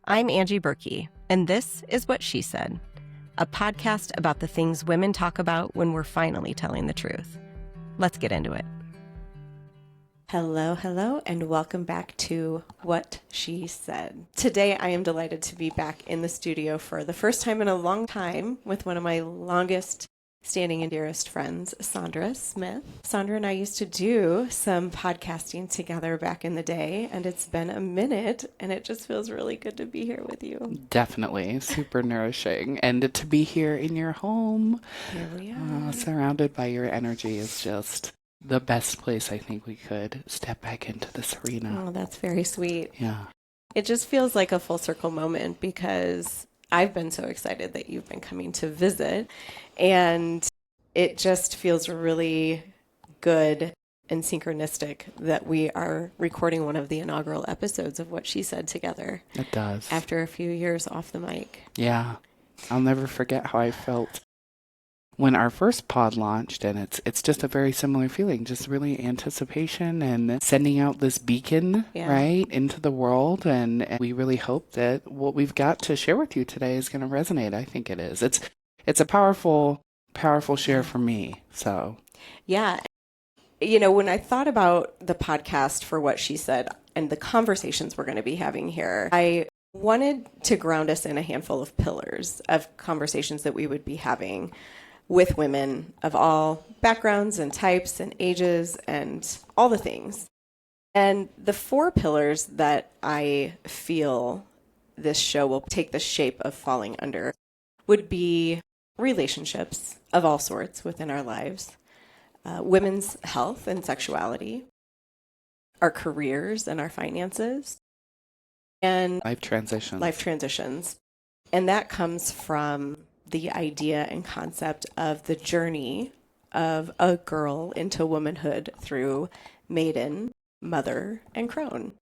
I'm Angie Berkey, and this is What She Said, a podcast about the things women talk about when we're finally telling the truth. Let's get into it. Hello, and welcome back to What She Said. Today, I am delighted to be back in the studio for the first time in a long time with one of my longest standing and dearest friends, Sondra Smith. Sondra and I used to do some podcasting together back in the day, and it's been a minute, and it just feels really good to be here with you. Definitely. Super nourishing. And to be here in your home, Here we are. surrounded by your energy is just the best place I think we could step back into this arena. Oh, that's very sweet. Yeah. It just feels like a full circle moment because I've been so excited that you've been coming to visit, and it just feels really good and synchronistic that we are recording one of the inaugural episodes of What She Said together. It does. After a few years off the mic. Yeah. I'll never forget how I felt when our first pod launched, and it's just a very similar feeling, just really anticipation and sending out this beacon, right, into the world. And we really hope that what we've got to share with you today is going to resonate. I think it is. It's a powerful share for me. So, yeah. You know, when I thought about the podcast for What She Said and the conversations we're going to be having here, I wanted to ground us in a handful of pillars of conversations that we would be having with women of all backgrounds and types and ages and all the things. And the four pillars that I feel this show will take the shape of falling under would be relationships of all sorts within our lives, women's health and sexuality, our careers and our finances, and life transitions. And that comes from the idea and concept of the journey of a girl into womanhood through maiden, mother, and crone,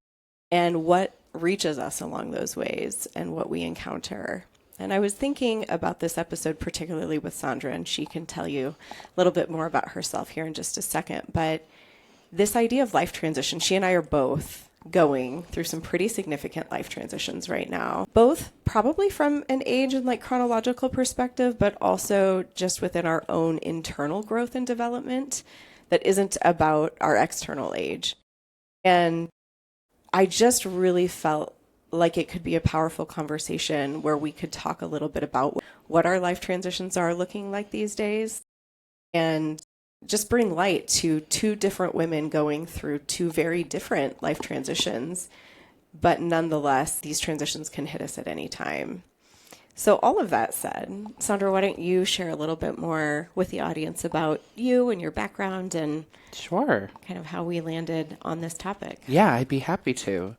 and what reaches us along those ways and what we encounter. And I was thinking about this episode particularly with Sondra, and she can tell you a little bit more about herself here in just a second. But this idea of life transition, she and I are both going through some pretty significant life transitions right now, both probably from an age and like chronological perspective, but also just within our own internal growth and development that isn't about our external age. And I just really felt like it could be a powerful conversation where we could talk a little bit about what our life transitions are looking like these days and just bring light to two different women going through two very different life transitions, but nonetheless, these transitions can hit us at any time. So all of that said, Sondra, why don't you share a little bit more with the audience about you and your background and Sure. kind of how we landed on this topic? Yeah, I'd be happy to.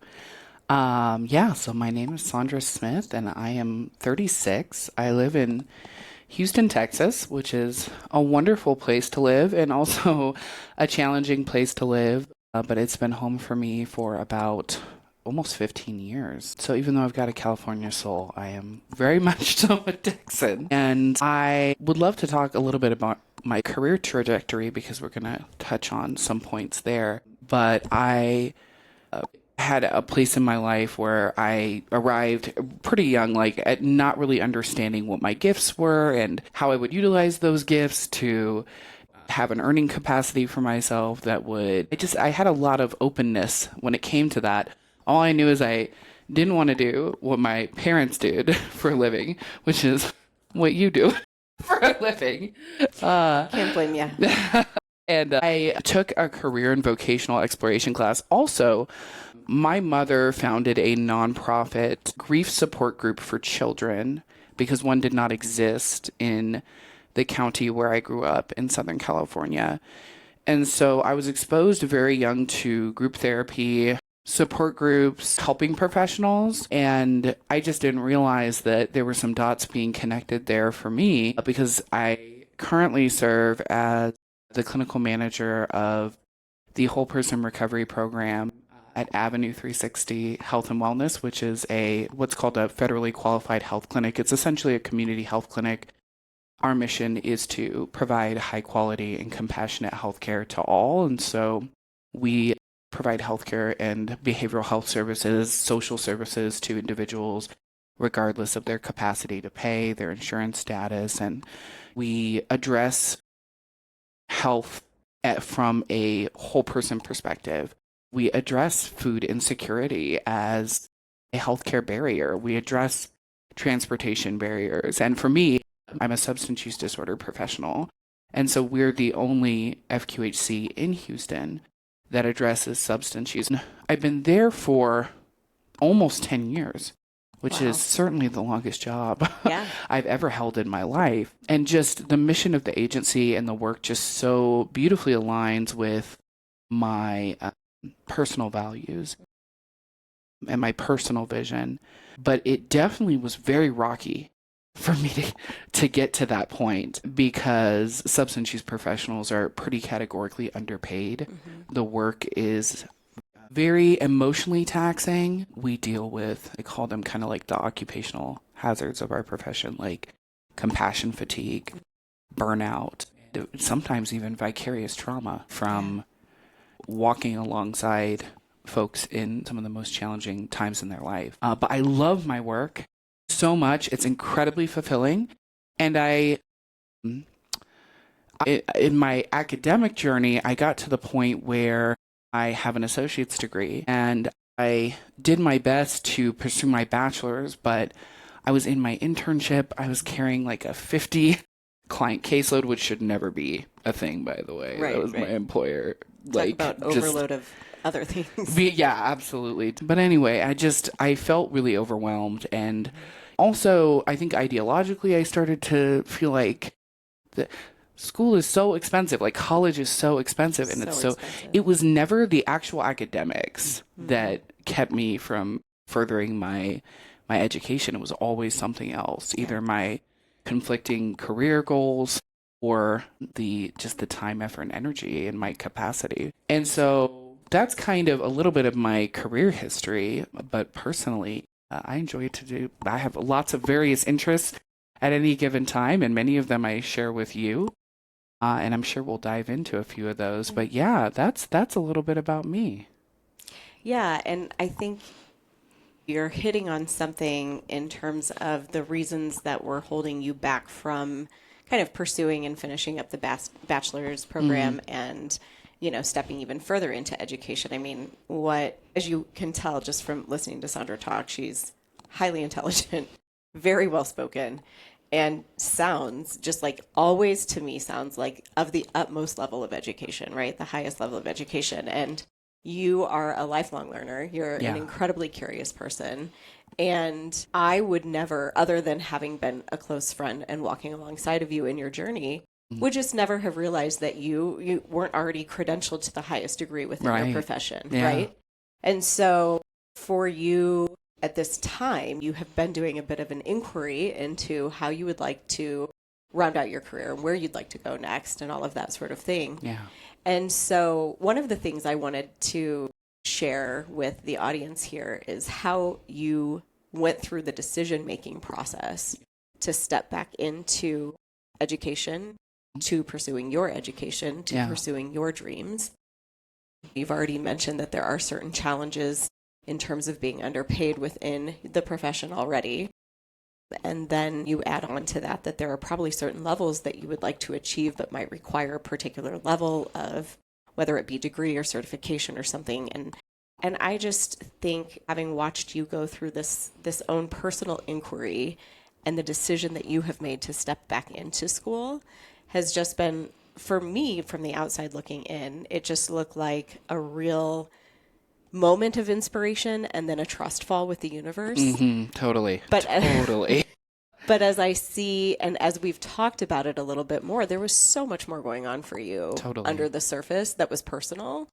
So my name is Sondra Smith, and I am 36. I live in Houston, Texas, which is a wonderful place to live and also a challenging place to live. But it's been home for me for about almost 15 years. So even though I've got a California soul, I am very much so a Texan. And I would love to talk a little bit about my career trajectory because we're going to touch on some points there. But I had a place in my life where I arrived pretty young, like at not really understanding what my gifts were and how I would utilize those gifts to have an earning capacity for myself that I had a lot of openness when it came to that. All I knew is I didn't want to do what my parents did for a living, which is what you do for a living. Can't blame you. And I took a career and vocational exploration class. Also, my mother founded a nonprofit grief support group for children because one did not exist in the county where I grew up in Southern California. And so I was exposed very young to group therapy, support groups, helping professionals. And I just didn't realize that there were some dots being connected there for me because I currently serve as the clinical manager of the Whole Person Recovery Program at Avenue 360 Health and Wellness, which is what's called a federally qualified health clinic. It's essentially a community health clinic. Our mission is to provide high quality and compassionate health care to all. And so we provide healthcare and behavioral health services, social services to individuals, regardless of their capacity to pay, their insurance status. And we address health from a whole person perspective. We address food insecurity as a healthcare barrier. We address transportation barriers. And for me, I'm a substance use disorder professional. And so we're the only FQHC in Houston that addresses substance use. I've been there for almost 10 years, which Wow. is certainly the longest job Yeah. I've ever held in my life. And just the mission of the agency and the work just so beautifully aligns with my personal values and my personal vision. But it definitely was very rocky for me to get to that point because substance use professionals are pretty categorically underpaid. The work is very emotionally taxing. We deal with, I call them kind of like the occupational hazards of our profession, like compassion fatigue, burnout, sometimes even vicarious trauma from walking alongside folks in some of the most challenging times in their life. But I love my work so much. It's incredibly fulfilling. And in my academic journey, I got to the point where I have an associate's degree and I did my best to pursue my bachelor's, but I was in my internship. I was carrying like a 50 client caseload, which should never be a thing, by the way. Right, that was right. my employer. Talk about overload of other things. Yeah, absolutely. But anyway, I felt really overwhelmed. And also, I think ideologically, I started to feel like the school is so expensive. Like college is so expensive. And expensive. It was never the actual academics that kept me from furthering my education. It was always something else, either my conflicting career goals or the time, effort, and energy and my capacity. And so that's kind of a little bit of my career history, but personally, I enjoy to do, I have lots of various interests at any given time, and many of them I share with you. And I'm sure we'll dive into a few of those. But yeah, that's a little bit about me. Yeah, and I think you're hitting on something in terms of the reasons that were holding you back from kind of pursuing and finishing up the bachelor's program and, stepping even further into education. I mean, as you can tell just from listening to Sondra talk, she's highly intelligent, very well spoken, and sounds just like always to me sounds like of the utmost level of education, right? The highest level of education. And you are a lifelong learner. You're an incredibly curious person. And I would never, other than having been a close friend and walking alongside of you in your journey, would just never have realized that you weren't already credentialed to the highest degree within your profession, right? And so for you at this time, you have been doing a bit of an inquiry into how you would like to round out your career and where you'd like to go next and all of that sort of thing. Yeah. And so one of the things I wanted to share with the audience here is how you went through the decision-making process to step back into education, to pursuing your education, to pursuing your dreams. You've already mentioned that there are certain challenges in terms of being underpaid within the profession already. And then you add on to that there are probably certain levels that you would like to achieve but might require a particular level of whether it be degree or certification or something. And I just think, having watched you go through this own personal inquiry and the decision that you have made to step back into school has just been, for me, from the outside looking in, it just looked like a real moment of inspiration and then a trust fall with the universe. Totally. But totally. But as I see, and as we've talked about it a little bit more, there was so much more going on for you under the surface that was personal.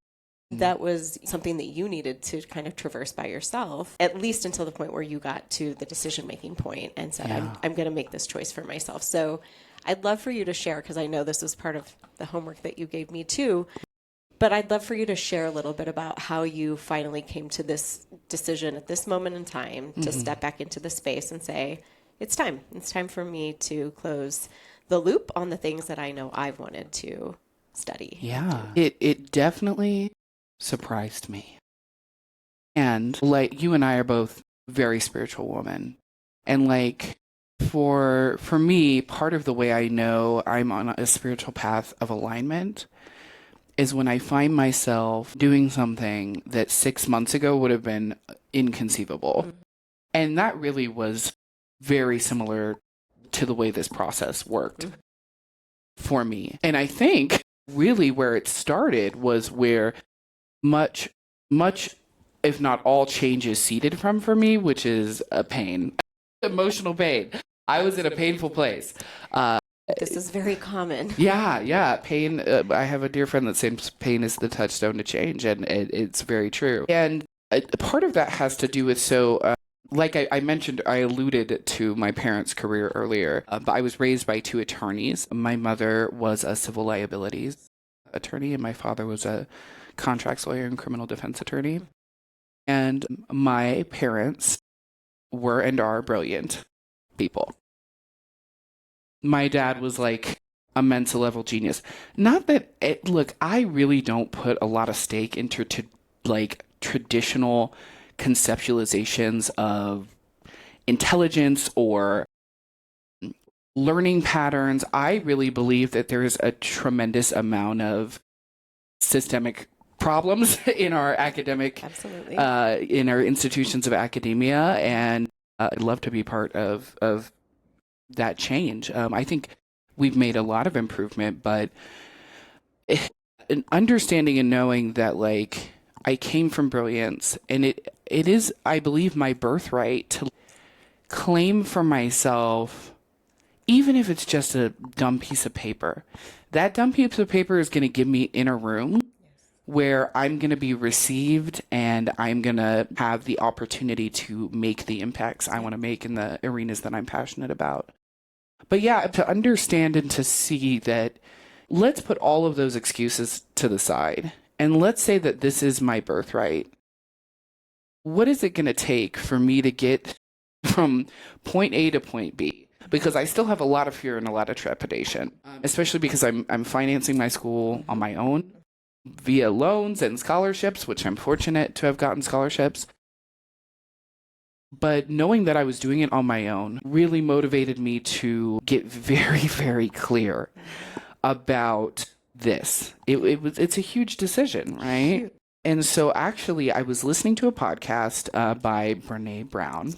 That was something that you needed to kind of traverse by yourself, at least until the point where you got to the decision-making point and said, I'm going to make this choice for myself. So I'd love for you to share, because I know this was part of the homework that you gave me too, but I'd love for you to share a little bit about how you finally came to this decision at this moment in time to step back into the space and say, it's time. It's time for me to close the loop on the things that I know I've wanted to study. Yeah. It definitely surprised me. And like you and I are both very spiritual women. And like for me, part of the way I know I'm on a spiritual path of alignment is when I find myself doing something that 6 months ago would have been inconceivable. Mm-hmm. And that really was very similar to the way this process worked for me. And I think really where it started was where much, if not all changes seeded from for me, which is a pain, emotional pain. I was in a painful place. This is very common. Yeah. Pain. I have a dear friend that says pain is the touchstone to change, and it's very true. And part of that has to do with like I mentioned, I alluded to my parents' career earlier, but I was raised by two attorneys. My mother was a civil liabilities attorney, and my father was a contracts lawyer and criminal defense attorney. And my parents were and are brilliant people. My dad was like a Mensa level genius. Not that look, I really don't put a lot of stake into like traditional conceptualizations of intelligence or learning patterns. I really believe that there is a tremendous amount of systemic problems in our academic, absolutely, in our institutions of academia, and I'd love to be part of that change. I think we've made a lot of improvement, but an understanding and knowing that like I came from brilliance, and it is, I believe, my birthright to claim for myself, even if it's just a dumb piece of paper. That dumb piece of paper is going to give me in a room where I'm going to be received and I'm going to have the opportunity to make the impacts I want to make in the arenas that I'm passionate about. But yeah, to understand and to see that, let's put all of those excuses to the side and let's say that this is my birthright. What is it going to take for me to get from point A to point B? Because I still have a lot of fear and a lot of trepidation, especially because I'm financing my school on my own via loans and scholarships, which I'm fortunate to have gotten scholarships. But knowing that I was doing it on my own really motivated me to get very, very clear about this. It's a huge decision, right? And so actually I was listening to a podcast by Brene Brown.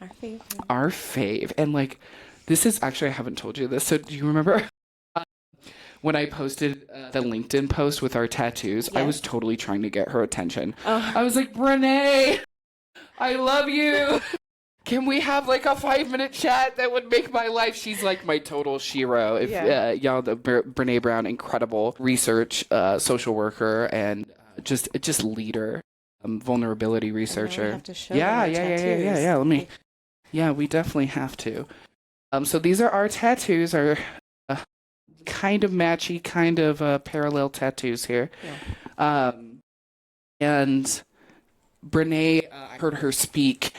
Our favorite. Our fave. And like, this is actually, I haven't told you this. So do you remember when I posted the LinkedIn post with our tattoos? Yes. I was totally trying to get her attention. Oh. I was like, Brene, I love you. Can we have like a 5-minute chat that would make my life? She's like my total shero. If y'all, Brene Brown, incredible research, social worker, and just leader, vulnerability researcher. We have to show tattoos. Let me. Yeah, we definitely have to. So these are our tattoos, our kind of matchy, kind of parallel tattoos here. Yeah. And Brene, I heard her speak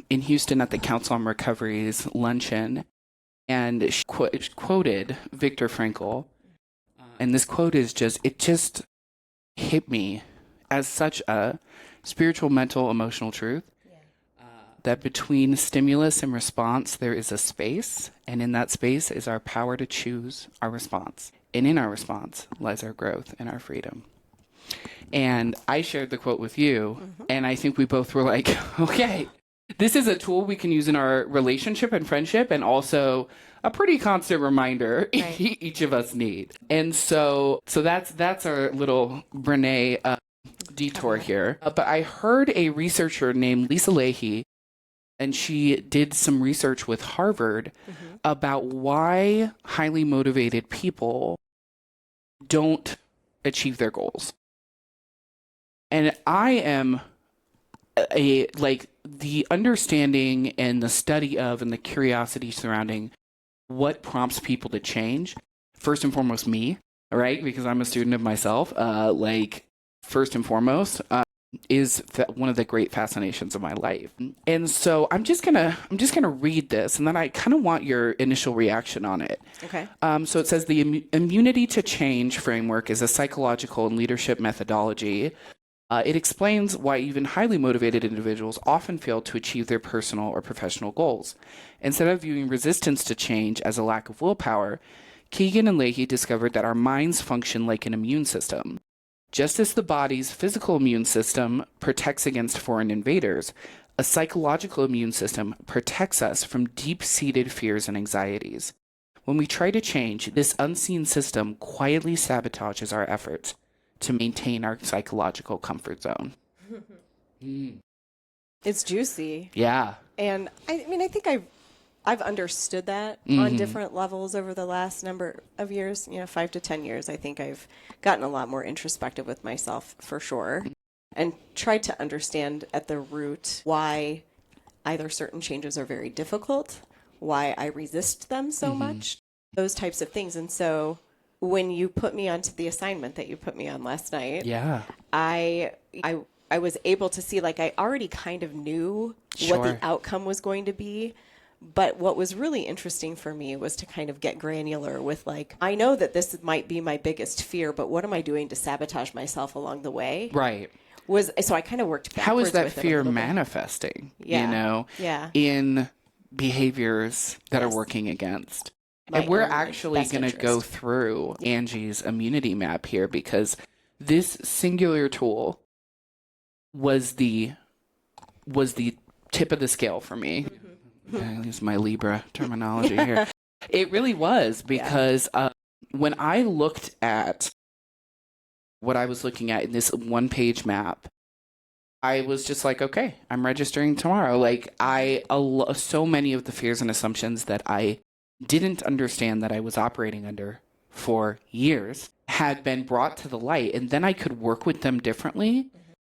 in Houston at the Council on Recovery's luncheon, and she quoted Viktor Frankl. And this quote is it just hit me as such a spiritual, mental, emotional truth. That between stimulus and response, there is a space, and in that space is our power to choose our response. And in our response lies our growth and our freedom. And I shared the quote with you, and I think we both were like, okay, this is a tool we can use in our relationship and friendship, and also a pretty constant reminder each of us need. And so that's our little Brene detour here. But I heard a researcher named Lisa Leahy, and she did some research with Harvard about why highly motivated people don't achieve their goals. And I am the understanding and the study of and the curiosity surrounding what prompts people to change. First and foremost, me, right? Because I'm a student of myself. First and foremost, is one of the great fascinations of my life. And so I'm just gonna read this, and then I kind of want your initial reaction on it. Okay. So it says the immunity to change framework is a psychological and leadership methodology It explains why even highly motivated individuals often fail to achieve their personal or professional goals. Instead of viewing resistance to change as a lack of willpower, Keegan and Leahy discovered that our minds function like an immune system. Just as the body's physical immune system protects against foreign invaders, a psychological immune system protects us from deep-seated fears and anxieties. When we try to change, this unseen system quietly sabotages our efforts to maintain our psychological comfort zone. It's juicy. Yeah. And I mean, I think I've understood that on different levels over the last number of years, 5 to 10 years. I think I've gotten a lot more introspective with myself for sure, and tried to understand at the root why either certain changes are very difficult, why I resist them so much, those types of things. And so when you put me onto the assignment that you put me on last night, Yeah. I was able to see, like, I already kind of knew what the outcome was going to be. But what was really interesting for me was to kind of get granular with, like, I know that this might be my biggest fear, but what am I doing to sabotage myself along the way? Right. So I kind of worked backwards. How is that with it a fear little bit. manifesting, Yeah. in behaviors that are working against? And we're own, like, actually best going to go interest. through Angie's immunity map here, because this singular tool was the tip of the scale for me. I use my Libra terminology here. It really was, because when I looked at what I was looking at in this one-page map, I was just like, okay, I'm registering tomorrow. Like, so many of the fears and assumptions that I didn't understand that I was operating under for years had been brought to the light, and then I could work with them differently.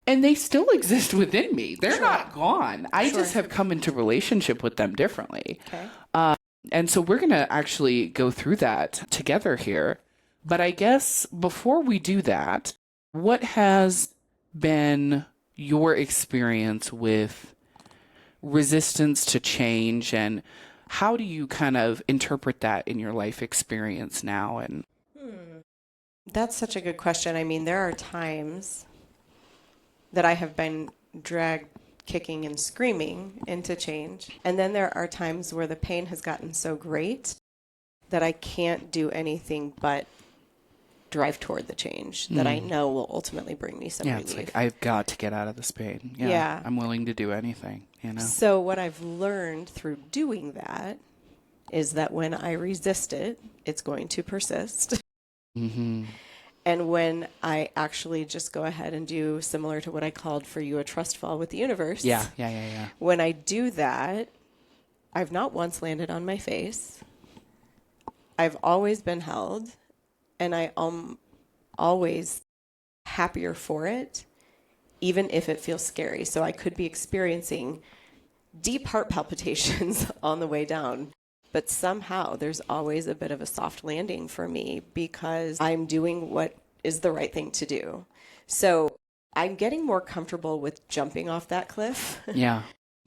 And they still exist within me. They're not gone. I just have come into relationship with them differently. Okay. And so we're going to actually go through that together here. But I guess before we do that, what has been your experience with resistance to change, and how do you kind of interpret that in your life experience now? And That's such a good question. I mean, there are times that I have been dragged kicking and screaming into change. And then there are times where the pain has gotten so great that I can't do anything but drive toward the change that I know will ultimately bring me some relief. It's like, I've got to get out of this pain. Yeah. I'm willing to do anything, So what I've learned through doing that is that when I resist it, it's going to persist. And when I actually just go ahead and do similar to what I called for you a trust fall with the universe. Yeah. When I do that, I've not once landed on my face. I've always been held, and I am always happier for it, even if it feels scary. So I could be experiencing deep heart palpitations on the way down, but somehow there's always a bit of a soft landing for me because I'm doing what is the right thing to do. So I'm getting more comfortable with jumping off that cliff. Yeah.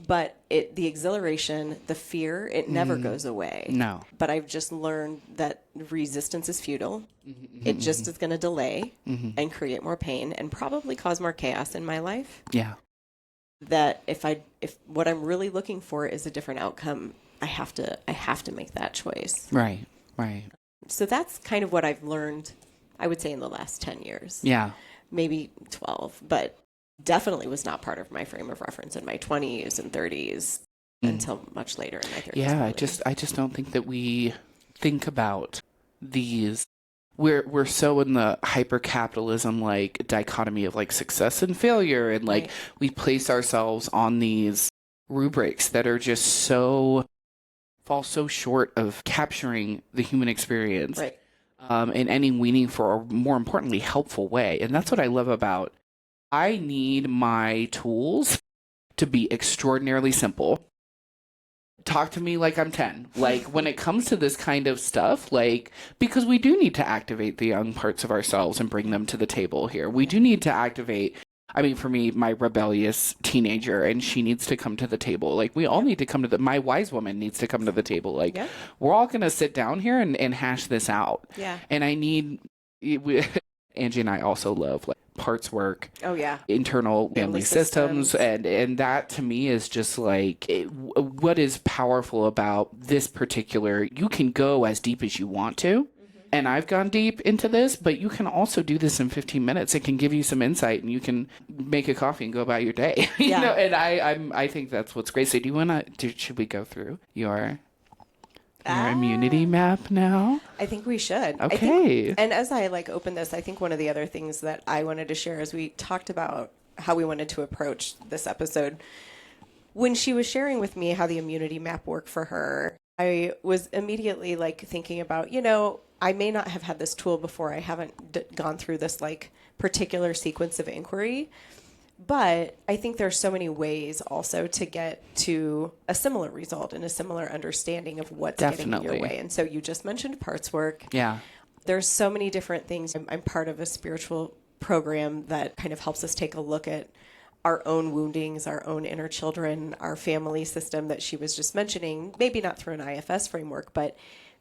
But the exhilaration, the fear, it never goes away. No. But I've just learned that resistance is futile. It just is going to delay and create more pain and probably cause more chaos in my life. Yeah. That if what I'm really looking for is a different outcome, I have to make that choice. Right. So that's kind of what I've learned, I would say, in the last 10 years. Yeah. Maybe 12, but definitely was not part of my frame of reference in my 20s and 30s until much later in my 30s. Yeah, probably. I just don't think that we think about these. We're so in the hyper capitalism like dichotomy of like success and failure, and like we place ourselves on these rubrics that are just fall so short of capturing the human experience in any meaningful or, more importantly, helpful way. And that's what I love about. I need my tools to be extraordinarily simple. Talk to me like I'm 10. Like, when it comes to this kind of stuff, like, because we do need to activate the young parts of ourselves and bring them to the table here. We do need to activate, I mean, for me, my rebellious teenager, and she needs to come to the table. Like, we all need to come to my wise woman needs to come to the table. Like, we're all going to sit down here and hash this out. Yeah. And I need, Angie and I also love, like, parts work, Oh, yeah. internal family systems. And that to me is just like what is powerful about this particular, you can go as deep as you want to. And I've gone deep into this, but you can also do this in 15 minutes. It can give you some insight, and you can make a coffee and go about your day. Yeah. And I think that's what's great. So do you want to, should we go through your immunity map now? I think we should. Okay. And as I open this, I think one of the other things that I wanted to share as we talked about how we wanted to approach this episode, when she was sharing with me how the immunity map worked for her, I was immediately thinking about, I may not have had this tool before. I haven't gone through this particular sequence of inquiry, but I think there's so many ways also to get to a similar result and a similar understanding of what's getting in your way. And so you just mentioned parts work. Yeah. There's so many different things. I'm part of a spiritual program that kind of helps us take a look at our own woundings, our own inner children, our family system that she was just mentioning, maybe not through an IFS framework, but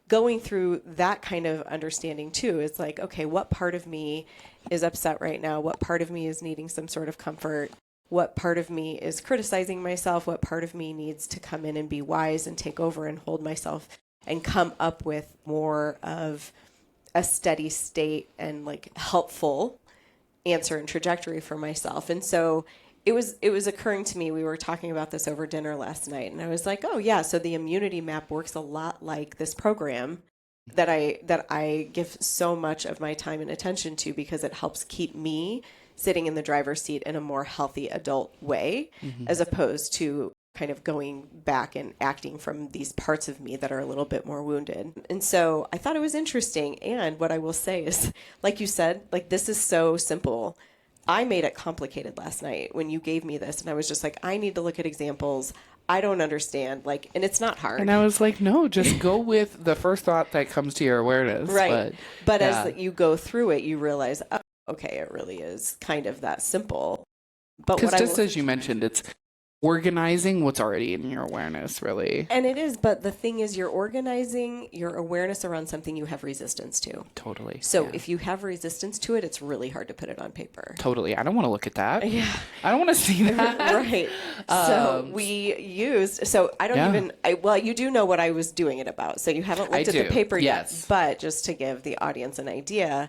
going through that kind of understanding too. It's okay, what part of me is upset right now? What part of me is needing some sort of comfort? What part of me is criticizing myself? What part of me needs to come in and be wise and take over and hold myself and come up with more of a steady state and helpful answer and trajectory for myself? And so it was occurring to me, we were talking about this over dinner last night, and I was like, oh yeah, so the immunity map works a lot like this program that I give so much of my time and attention to, because it helps keep me sitting in the driver's seat in a more healthy adult way, as opposed to kind of going back and acting from these parts of me that are a little bit more wounded. And so I thought it was interesting. And what I will say is, like you said, this is so simple. I made it complicated last night when you gave me this, and I was just I need to look at examples. I don't understand, and it's not hard. And I was like, no, just go with the first thought that comes to your awareness. Right. But yeah, as you go through it, you realize, oh, okay, it really is kind of that simple. But because just as you mentioned, it's organizing what's already in your awareness, really. And it is, but the thing is, you're organizing your awareness around something you have resistance to. Totally. So if you have resistance to it, it's really hard to put it on paper. Totally. I don't want to look at that. Yeah. I don't want to see that. Right. So we used, I don't even, well, you do know what I was doing it about. So you haven't looked at the paper yet. But just to give the audience an idea,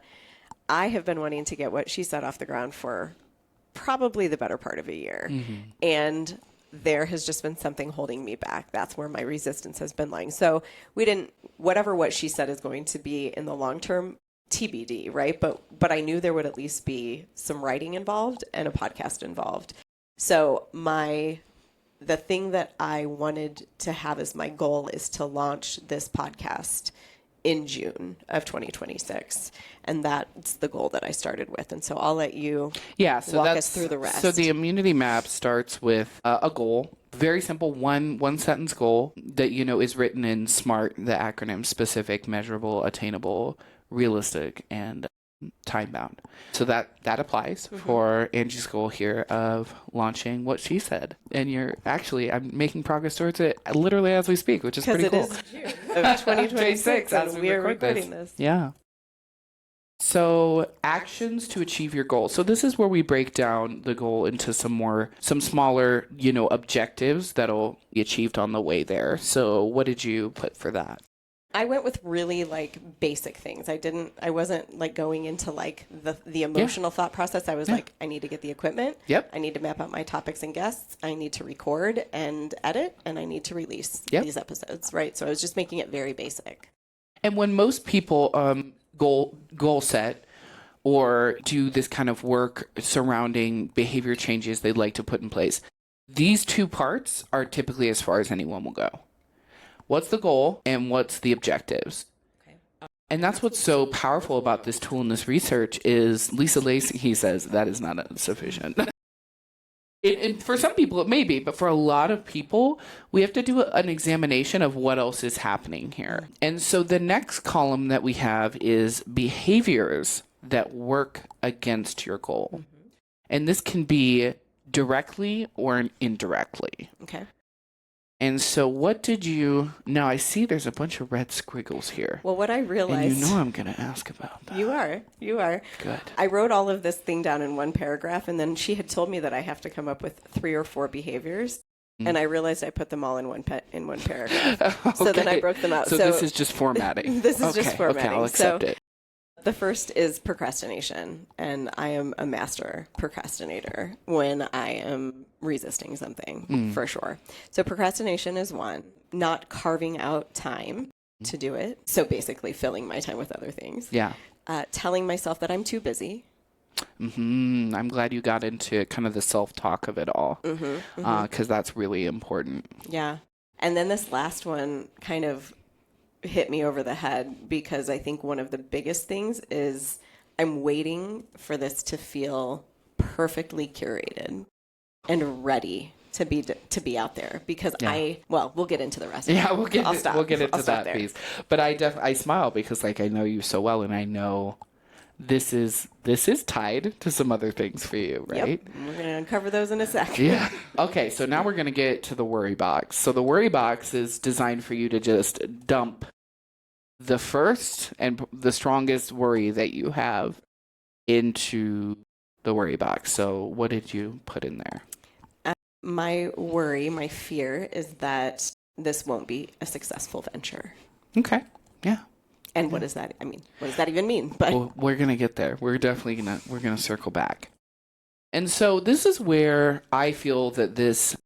I have been wanting to get what she said off the ground for probably the better part of a year. And there has just been something holding me back. That's where my resistance has been lying. So what she said is going to be in the long term, TBD, right? But I knew there would at least be some writing involved and a podcast involved. So the thing that I wanted to have as my goal is to launch this podcast in June of 2026. And that's the goal that I started with. And so I'll let you walk us through the rest. So the immunity map starts with a goal, very simple, one sentence goal that, is written in SMART, the acronym: specific, measurable, attainable, realistic, and time bound. So that applies for Angie's goal here of launching What She Said. And I'm making progress towards it literally as we speak, which is pretty cool. Because it is June of 2026 and we are recording this. Yeah. So actions to achieve your goal. So this is where we break down the goal into some smaller, objectives that'll be achieved on the way there. So what did you put for that? I went with really basic things. I wasn't going into the emotional thought process. I was I need to get the equipment. Yep. I need to map out my topics and guests. I need to record and edit, and I need to release these episodes, right? So I was just making it very basic. And when most people goal set or do this kind of work surrounding behavior changes they'd like to put in place, these two parts are typically as far as anyone will go. What's the goal and what's the objectives? Okay. And that's what's so powerful about this tool and this research is Lisa Lacey says that is not sufficient. And for some people it may be, but for a lot of people, we have to do an examination of what else is happening here. And so the next column that we have is behaviors that work against your goal. And this can be directly or indirectly. Okay. And so what did you, now I see there's a bunch of red squiggles here. Well, what I realized. And you know I'm going to ask about that. You are. Good. I wrote all of this thing down in one paragraph, and then she had told me that I have to come up with 3 or 4 behaviors. And I realized I put them all in one paragraph. Okay. So then I broke them out. So this is just formatting. This is just formatting. Okay, I'll accept it. The first is procrastination, and I am a master procrastinator when I am resisting something, for sure. So procrastination is one, not carving out time to do it. So basically filling my time with other things. Yeah. Telling myself that I'm too busy. I'm glad you got into kind of the self-talk of it all, because that's really important. Yeah. And then this last one kind of hit me over the head, because I think one of the biggest things is I'm waiting for this to feel perfectly curated and ready to be out there, because we'll get into the rest of it. Yeah, we'll get into that there. piece. But I smile because like I know you so well, and I know this is tied to some other things for you, right? Yep. We're going to uncover those in a sec. Yeah. Okay, so now we're going to get to the worry box. So the worry box is designed for you to just dump the first and the strongest worry that you have into the worry box. So what did you put in there? My worry, my fear is that this won't be a successful venture. Okay. Yeah. And what does that even mean? But well, we're going to get there. We're definitely we're going to circle back. And so this is where I feel that this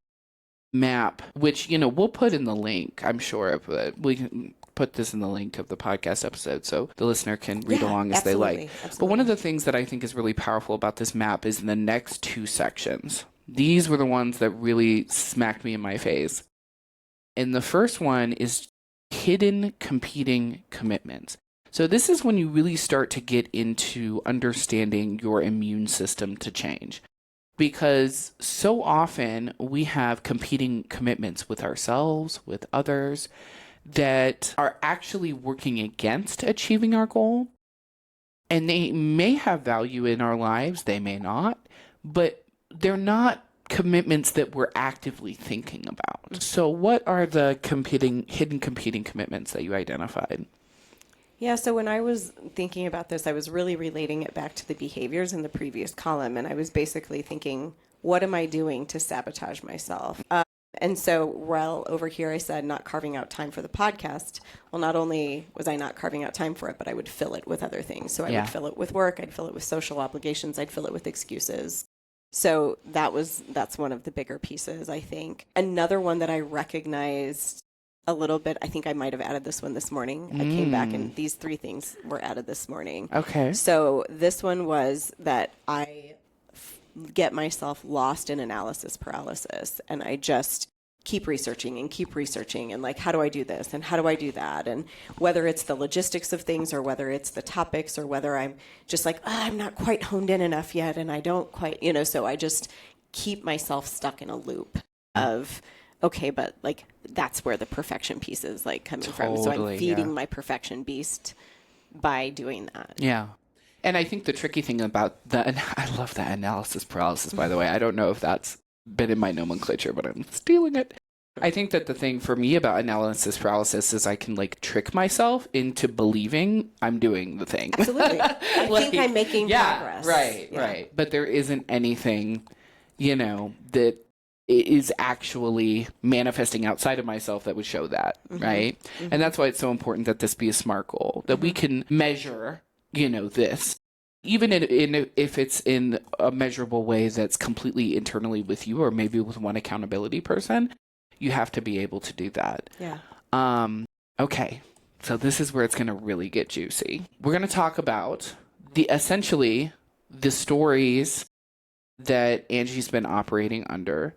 map, which, we'll put in the link, I'm sure, but we can put this in the link of the podcast episode so the listener can read along as they like. Absolutely. But one of the things that I think is really powerful about this map is in the next 2 sections. These were the ones that really smacked me in my face. And the first one is hidden competing commitments. So this is when you really start to get into understanding your immune system to change. Because so often we have competing commitments with ourselves, with others, that are actually working against achieving our goal. And they may have value in our lives, they may not, but they're not commitments that we're actively thinking about. So what are the hidden competing commitments that you identified? Yeah, so when I was thinking about this, I was really relating it back to the behaviors in the previous column. And I was basically thinking, what am I doing to sabotage myself? And so while over here I said not carving out time for the podcast, well, not only was I not carving out time for it, but I would fill it with other things. So I would fill it with work, I'd fill it with social obligations, I'd fill it with excuses. So that's one of the bigger pieces, I think. Another one that I recognized a little bit, I think I might have added this one this morning. I came back and these 3 things were added this morning. Okay. So this one was that I get myself lost in analysis paralysis, and I just keep researching and like, how do I do this and how do I do that, and whether it's the logistics of things or whether it's the topics or whether I'm just like, I'm not quite honed in enough yet and I don't quite, so I just keep myself stuck in a loop of, okay, but like that's where the perfection piece is like coming from. So I'm feeding my perfection beast by doing that. Yeah. And I think the tricky thing about I love that analysis paralysis, by the way. I don't know if that's been in my nomenclature, but I'm stealing it. I think that the thing for me about analysis paralysis is I can like trick myself into believing I'm doing the thing. Absolutely. I think I'm making progress. Right. But there isn't anything, that is actually manifesting outside of myself that would show that, right? And that's why it's so important that this be a SMART goal, that we can measure this, even if it's in a measurable way that's completely internally with you or maybe with one accountability person, you have to be able to do that. Yeah. Okay. So this is where it's going to really get juicy. We're going to talk about essentially the stories that Angie's been operating under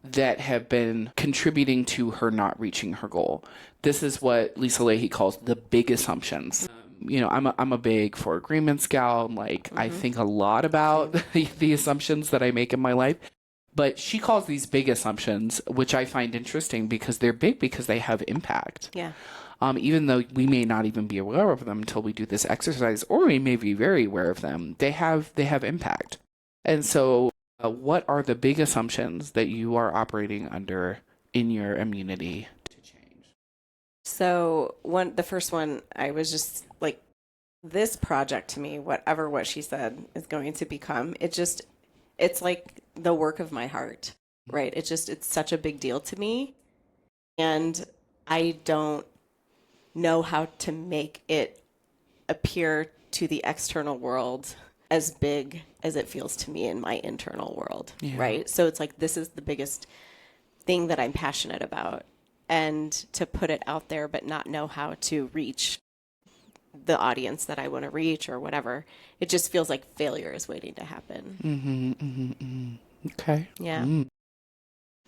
that have been contributing to her not reaching her goal. This is what Lisa Leahy calls the big assumptions. I'm a big for agreements gal. Like I think a lot about the assumptions that I make in my life, but she calls these big assumptions, which I find interesting because they're big because they have impact. Yeah. Even though we may not even be aware of them until we do this exercise, or we may be very aware of them, they have impact. And so what are the big assumptions that you are operating under in your immunity to change? So the first one, I was just like, this project to me, whatever what she said is going to become, it's like the work of my heart, right? It's such a big deal to me. And I don't know how to make it appear to the external world as big as it feels to me in my internal world, right? So it's like, this is the biggest thing that I'm passionate about. And to put it out there, but not know how to reach the audience that I want to reach or whatever, it just feels like failure is waiting to happen. Okay. Yeah.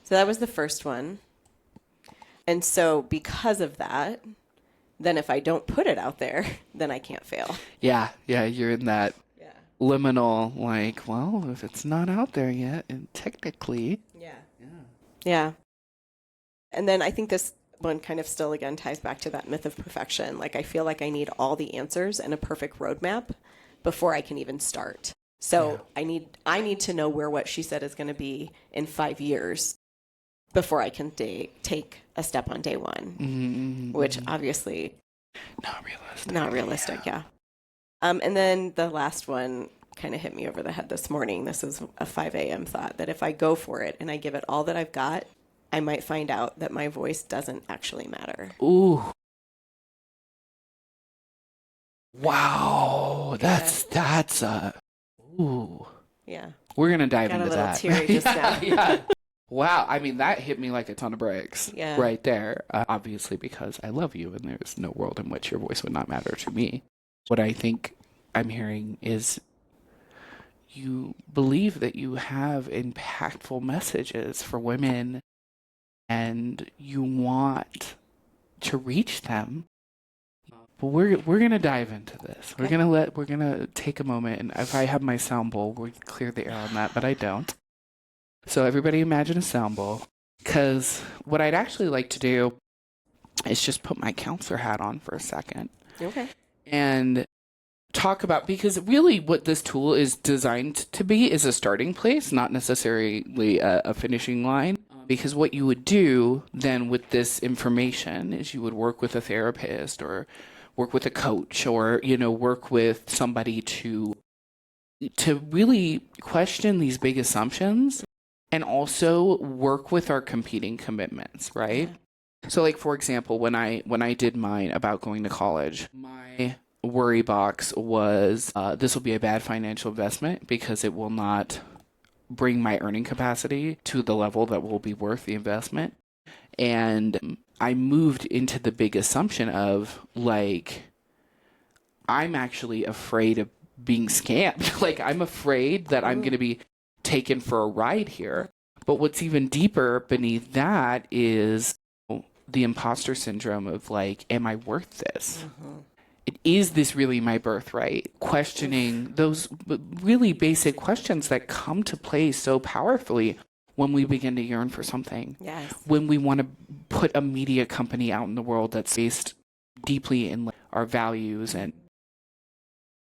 So that was the first one. And so because of that, then if I don't put it out there, then I can't fail. Yeah. You're in that liminal, like, well, if it's not out there yet, and technically. Yeah. And then I think this one kind of still again ties back to that myth of perfection. Like, I feel like I need all the answers and a perfect roadmap before I can even start. So I need to know where what she said is going to be in 5 years before I can take a step on day one, which obviously not realistic. Yeah. And then the last one kind of hit me over the head this morning. This is a 5 a.m. thought that if I go for it and I give it all that I've got, I might find out that my voice doesn't actually matter. Ooh. Wow. That's ooh. Yeah. We're going to dive Got into a little that. teary just now. Wow. I mean, that hit me like a ton of bricks Yeah. right there. Obviously, because I love you and there's no world in which your voice would not matter to me. What I think I'm hearing is you believe that you have impactful messages for women and you want to reach them. But we're gonna dive into this. Okay. We're gonna take a moment, and if I have my sound bowl, we'll clear the air on that, but I don't. So everybody imagine a sound bowl, because what I'd actually like to do is just put my counselor hat on for a second. Okay. And talk about, because really what this tool is designed to be is a starting place, not necessarily a finishing line. Because what you would do then with this information is you would work with a therapist or work with a coach or, work with somebody to really question these big assumptions and also work with our competing commitments, right? Yeah. So like, for example, when I did mine about going to college, my worry box was this will be a bad financial investment because it will not bring my earning capacity to the level that will be worth the investment. And I moved into the big assumption of like, I'm actually afraid of being scammed. Like, I'm afraid that I'm going to be taken for a ride here. But what's even deeper beneath that is the imposter syndrome of like, am I worth this? Is this really my birthright? Questioning those really basic questions that come to play so powerfully when we begin to yearn for something. Yes. When we want to put a media company out in the world that's based deeply in our values. And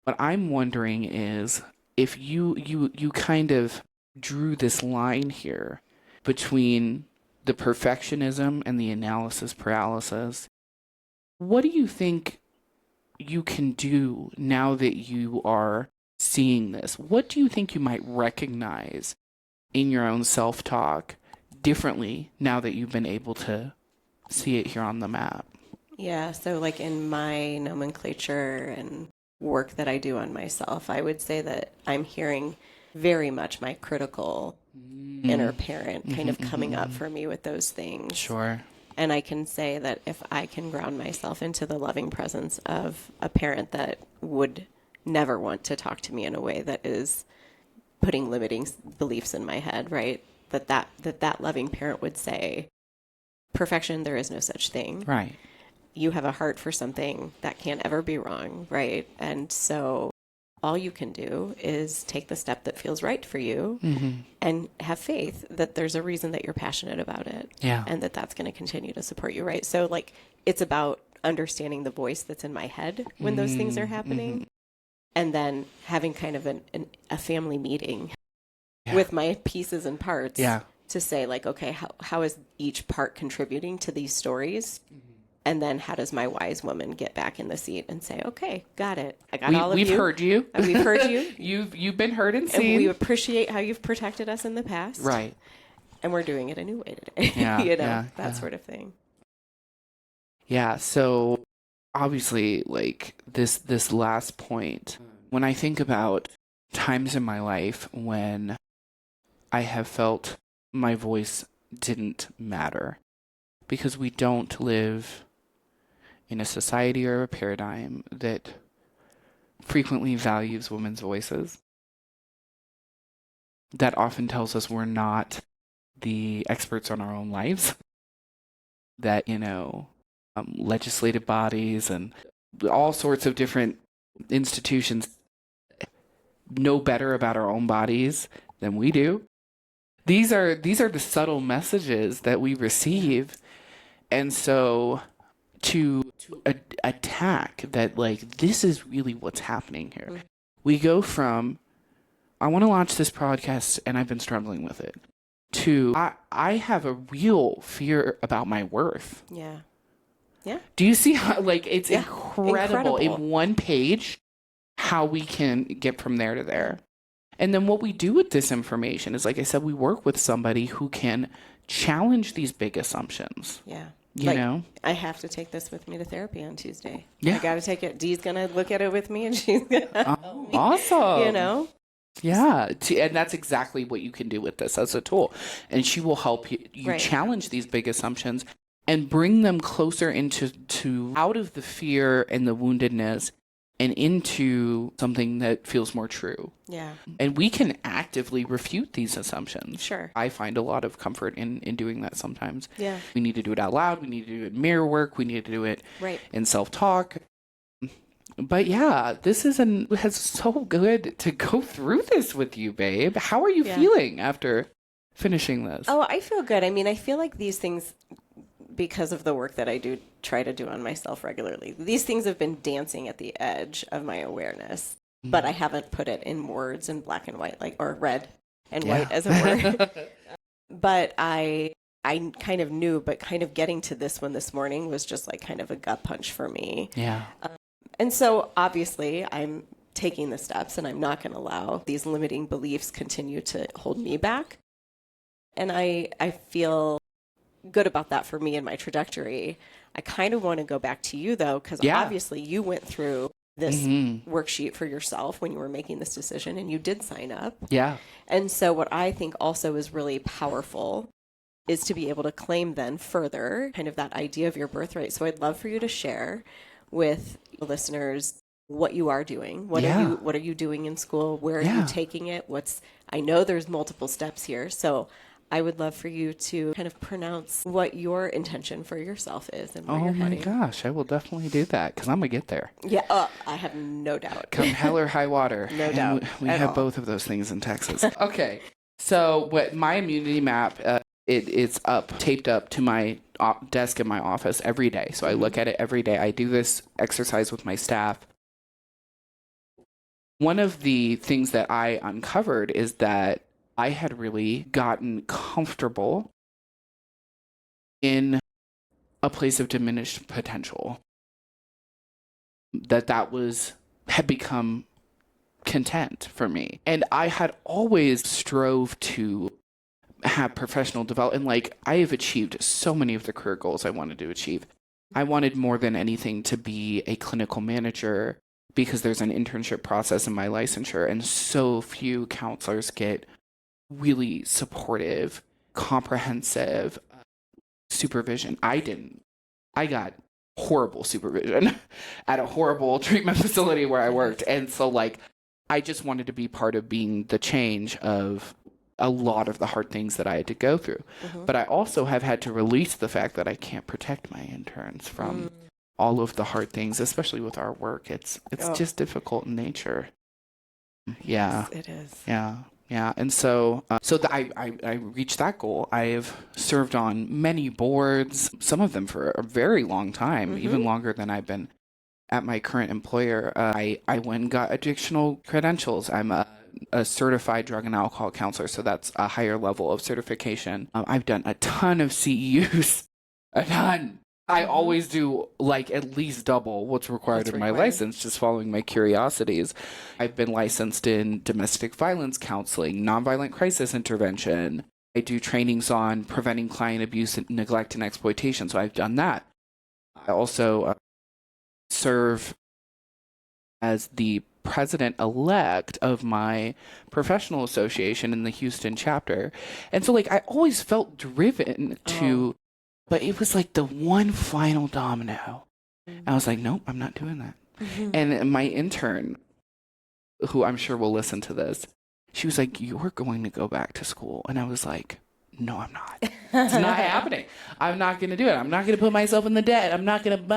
what I'm wondering is if you kind of drew this line here between the perfectionism and the analysis paralysis, what do you think you can do now that you are seeing this? What do you think you might recognize in your own self-talk differently now that you've been able to see it here on the map? Yeah, so like in my nomenclature and work that I do on myself, I would say that I'm hearing very much my critical inner parent kind of coming up for me with those things. Sure. And I can say that if I can ground myself into the loving presence of a parent that would never want to talk to me in a way that is putting limiting beliefs in my head, right? That loving parent would say, perfection, there is no such thing. Right. You have a heart for something that can't ever be wrong, right? And so all you can do is take the step that feels right for you and have faith that there's a reason that you're passionate about it. Yeah. And that's going to continue to support you, right? So like, it's about understanding the voice that's in my head when those things are happening. And then having kind of a family meeting with my pieces and parts to say like, okay, how is each part contributing to these stories? And then how does my wise woman get back in the seat and say, okay, got it. I got all of you. We've heard you. We've heard you. You've been heard and seen. And we appreciate how you've protected us in the past. Right. And we're doing it a new way today. Yeah, that sort of thing. Yeah. So obviously, like this last point, when I think about times in my life when I have felt my voice didn't matter, because we don't live in a society or a paradigm that frequently values women's voices, that often tells us we're not the experts on our own lives, that, legislative bodies and all sorts of different institutions know better about our own bodies than we do. These are the subtle messages that we receive. And so to attack that, like, this is really what's happening here. We go from, I want to launch this podcast and I've been struggling with it, to I have a real fear about my worth. Yeah. Yeah. Do you see how, like, it's incredible in one page how we can get from there to there? And then what we do with this information is, like I said, we work with somebody who can challenge these big assumptions. Yeah. You know? I have to take this with me to therapy on Tuesday. Yeah. I got to take it. Dee's going to look at it with me and she's going to awesome. Yeah. And that's exactly what you can do with this as a tool. And she will help you right. challenge these big assumptions and bring them closer into out of the fear and the woundedness and into something that feels more true. Yeah. And we can actively refute these assumptions. Sure. I find a lot of comfort in doing that sometimes. Yeah. We need to do it out loud. We need to do it in mirror work. We need to do it in self-talk. But yeah, this has so good to go through this with you, babe. How are you feeling after finishing this? Oh, I feel good. I mean, I feel like these things, because of the work that I do try to do on myself regularly, these things have been dancing at the edge of my awareness, but I haven't put it in words in black and white, or red and white as it were. But I kind of knew, but kind of getting to this one this morning was just like kind of a gut punch for me. Yeah. And so obviously I'm taking the steps and I'm not going to allow these limiting beliefs continue to hold me back. And I feel good about that for me and my trajectory. I kind of want to go back to you though, because obviously you went through this worksheet for yourself when you were making this decision and you did sign up. Yeah. And so what I think also is really powerful is to be able to claim then further kind of that idea of your birthright. So I'd love for you to share with listeners what you are doing. What are you doing in school? Where are you taking it? I know there's multiple steps here. So I would love for you to kind of pronounce what your intention for yourself is and where you're heading. Oh my gosh, I will definitely do that because I'm going to get there. Yeah, I have no doubt. Come hell or high water. No doubt. We have both of those things in Texas. Okay, so what my immunity map, it's taped up to my desk in my office every day. So I look at it every day. I do this exercise with my staff. One of the things that I uncovered is that I had really gotten comfortable in a place of diminished potential. That had become content for me. And I had always strove to have professional development. Like, I have achieved so many of the career goals I wanted to achieve. I wanted more than anything to be a clinical manager because there's an internship process in my licensure, and so few counselors get really supportive, comprehensive supervision. I didn't. I got horrible supervision at a horrible treatment facility where I worked. And so, like, I just wanted to be part of being the change of a lot of the hard things that I had to go through. But I also have had to release the fact that I can't protect my interns from all of the hard things, especially with our work. It's just difficult in nature. Yeah. Yes, it is. Yeah. Yeah. And so I reached that goal. I've served on many boards, some of them for a very long time, even longer than I've been at my current employer. I went and got additional credentials. I'm a a certified drug and alcohol counselor, so that's a higher level of certification. I've done a ton of CEUs, a ton. I always do like at least double what's required in my license, just following my curiosities. I've been licensed in domestic violence counseling, nonviolent crisis intervention. I do trainings on preventing client abuse, and neglect, and exploitation, so I've done that. I also serve as the president-elect of my professional association in the Houston chapter. And so, like, I always felt driven to, but it was like the one final domino. And I was like, nope, I'm not doing that. And my intern, who I'm sure will listen to this, she was like, you're going to go back to school. And I was like, no, I'm not. It's not happening. I'm not going to do it. I'm not going to put myself in the debt. I'm not going to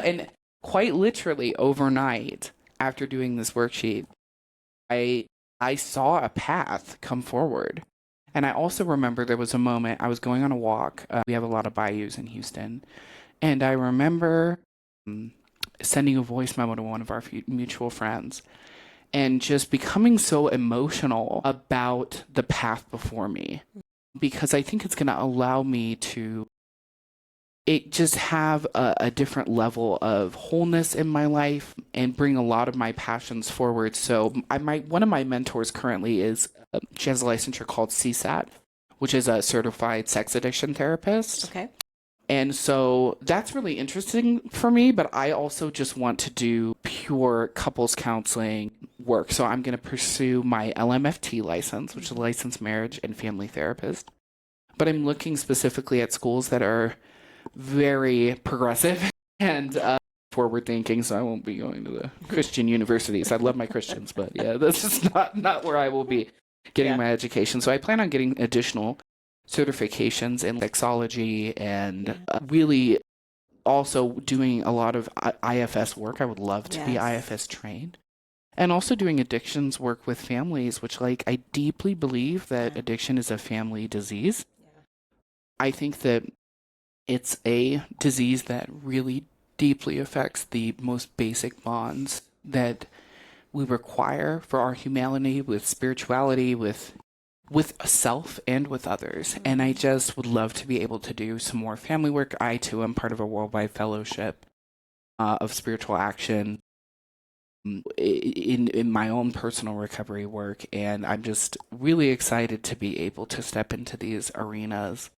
And quite literally overnight, after doing this worksheet, I saw a path come forward. And I also remember there was a moment I was going on a walk. We have a lot of bayous in Houston. And I remember sending a voice memo to one of our mutual friends and just becoming so emotional about the path before me, because I think it's going to allow me to just have a different level of wholeness in my life and bring a lot of my passions forward. So one of my mentors currently is, she has a licensure called CSAT, which is a certified sex addiction therapist. Okay. And so that's really interesting for me, but I also just want to do pure couples counseling work. So I'm going to pursue my LMFT license, which is a licensed marriage and family therapist. But I'm looking specifically at schools that are very progressive and forward thinking, so I won't be going to the Christian universities. I love my Christians, but yeah, that's just not where I will be getting my education. So I plan on getting additional certifications in sexology and really also doing a lot of IFS work. I would love to be IFS trained. And also doing addictions work with families, which, like, I deeply believe that addiction is a family disease. I think that it's a disease that really deeply affects the most basic bonds that we require for our humanity, with spirituality, with self and with others. And I just would love to be able to do some more family work. I too am part of a worldwide fellowship of spiritual action in my own personal recovery work. And I'm just really excited to be able to step into these arenas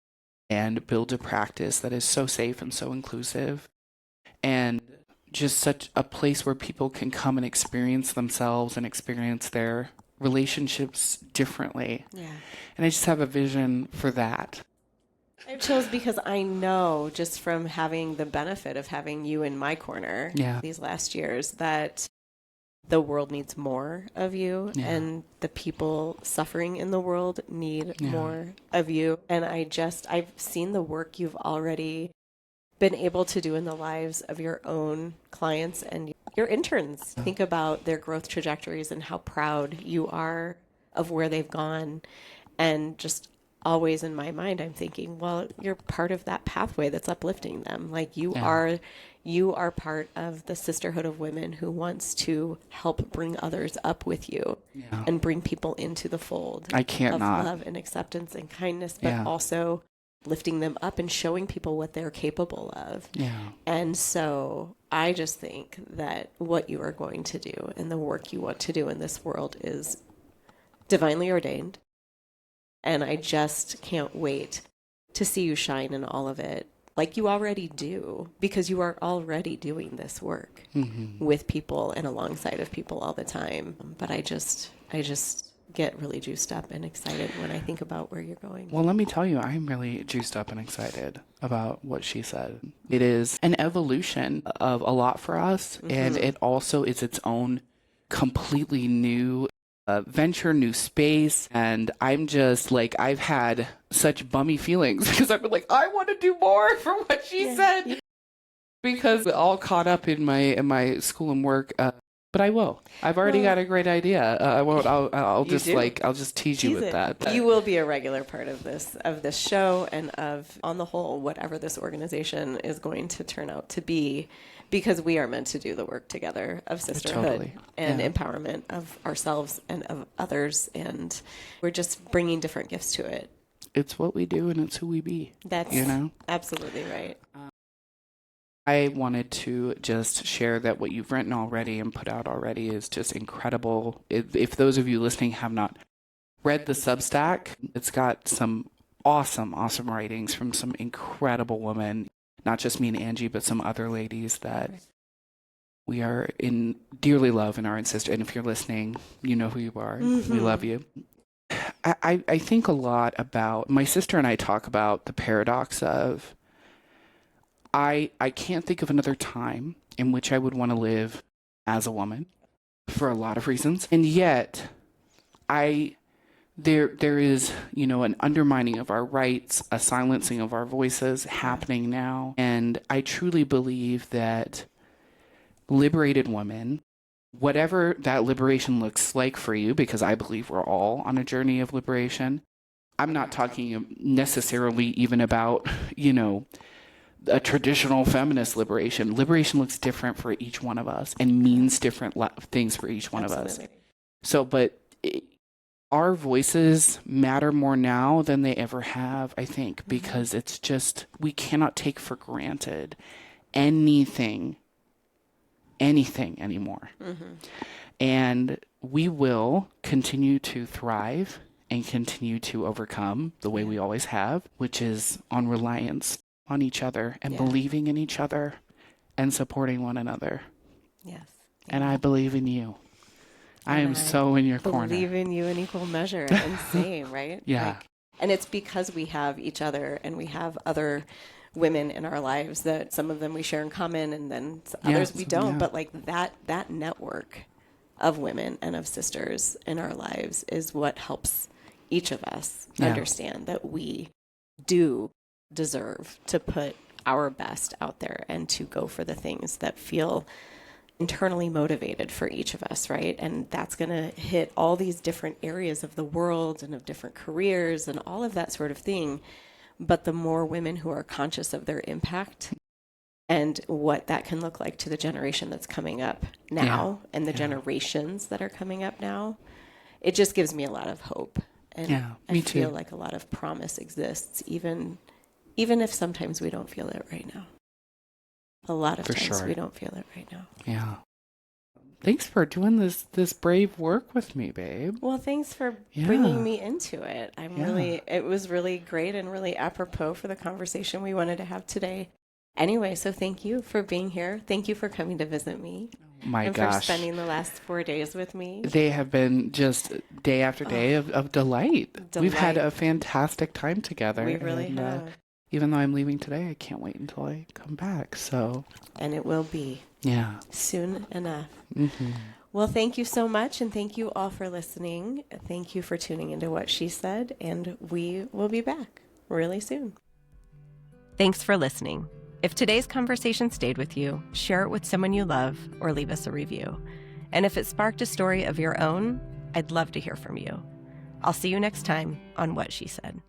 and build a practice that is so safe and so inclusive, and just such a place where people can come and experience themselves and experience their relationships differently. Yeah. And I just have a vision for that. I chose because I know, just from having the benefit of having you in my corner these last years, that the world needs more of you, and the people suffering in the world need more of you. And I've seen the work you've already been able to do in the lives of your own clients and your interns. Think about their growth trajectories and how proud you are of where they've gone. And just always in my mind, I'm thinking, well, you're part of that pathway that's uplifting them. Like you are part of the sisterhood of women who wants to help bring others up with you and bring people into the fold of love and acceptance and kindness, but also lifting them up and showing people what they're capable of. And so I just think that what you are going to do and the work you want to do in this world is divinely ordained. And I just can't wait to see you shine in all of it, like you already do, because you are already doing this work with people and alongside of people all the time. But I just get really juiced up and excited when I think about where you're going. Well, let me tell you, I'm really juiced up and excited about what she said. It is an evolution of a lot for us, and it also is its own completely new venture, new space. And I'm just like, I've had such bummy feelings because I've been like, I want to do more from what she said, because all caught up in my school and work But I will. I've already got a great idea. I won't. I'll just do. I'll just tease you with that. You will be a regular part of this show and of, on the whole, whatever this organization is going to turn out to be, because we are meant to do the work together of sisterhood and empowerment of ourselves and of others, and we're just bringing different gifts to it. It's what we do, and it's who we be. That's absolutely right. I wanted to just share that what you've written already and put out already is just incredible. If those of you listening have not read the Substack, it's got some awesome writings from some incredible women, not just me and Angie, but some other ladies that we are in dearly love and are in sister. And if you're listening, you know who you are. We love you. I think a lot about, my sister and I talk about the paradox of, I can't think of another time in which I would want to live as a woman for a lot of reasons. And yet there is, an undermining of our rights, a silencing of our voices happening now. And I truly believe that liberated women, whatever that liberation looks like for you, because I believe we're all on a journey of liberation. I'm not talking necessarily even about, a traditional feminist liberation. Liberation looks different for each one of us and means different things for each one of us. So, but our voices matter more now than they ever have, I think, because it's just, we cannot take for granted anything anymore. And we will continue to thrive and continue to overcome the way we always have, which is on reliance on each other and believing in each other and supporting one another. Yes. And I believe in you. I am so in your corner. Believe in you in equal measure and same, right? Yeah. And it's because we have each other and we have other women in our lives that some of them we share in common and then others we don't. But like that network of women and of sisters in our lives is what helps each of us understand that we do deserve to put our best out there and to go for the things that feel internally motivated for each of us, right? And that's going to hit all these different areas of the world and of different careers and all of that sort of thing. But the more women who are conscious of their impact and what that can look like to the generation that's coming up now and the generations that are coming up now, it just gives me a lot of hope. And I feel like a lot of promise exists, even if sometimes we don't feel it right now. A lot of times we don't feel it right now. Yeah. Thanks for doing this brave work with me, babe. Well, thanks for bringing me into it. It was really great and really apropos for the conversation we wanted to have today. Anyway, so thank you for being here. Thank you for coming to visit me. My gosh. For spending the last 4 days with me. They have been just day after day of delight. We've had a fantastic time together. We really have. Even though I'm leaving today, I can't wait until I come back. So, and it will be soon enough. Well, thank you so much, and thank you all for listening. Thank you for tuning into What She Said, and we will be back really soon. Thanks for listening. If today's conversation stayed with you, share it with someone you love or leave us a review. And if it sparked a story of your own, I'd love to hear from you. I'll see you next time on What She Said.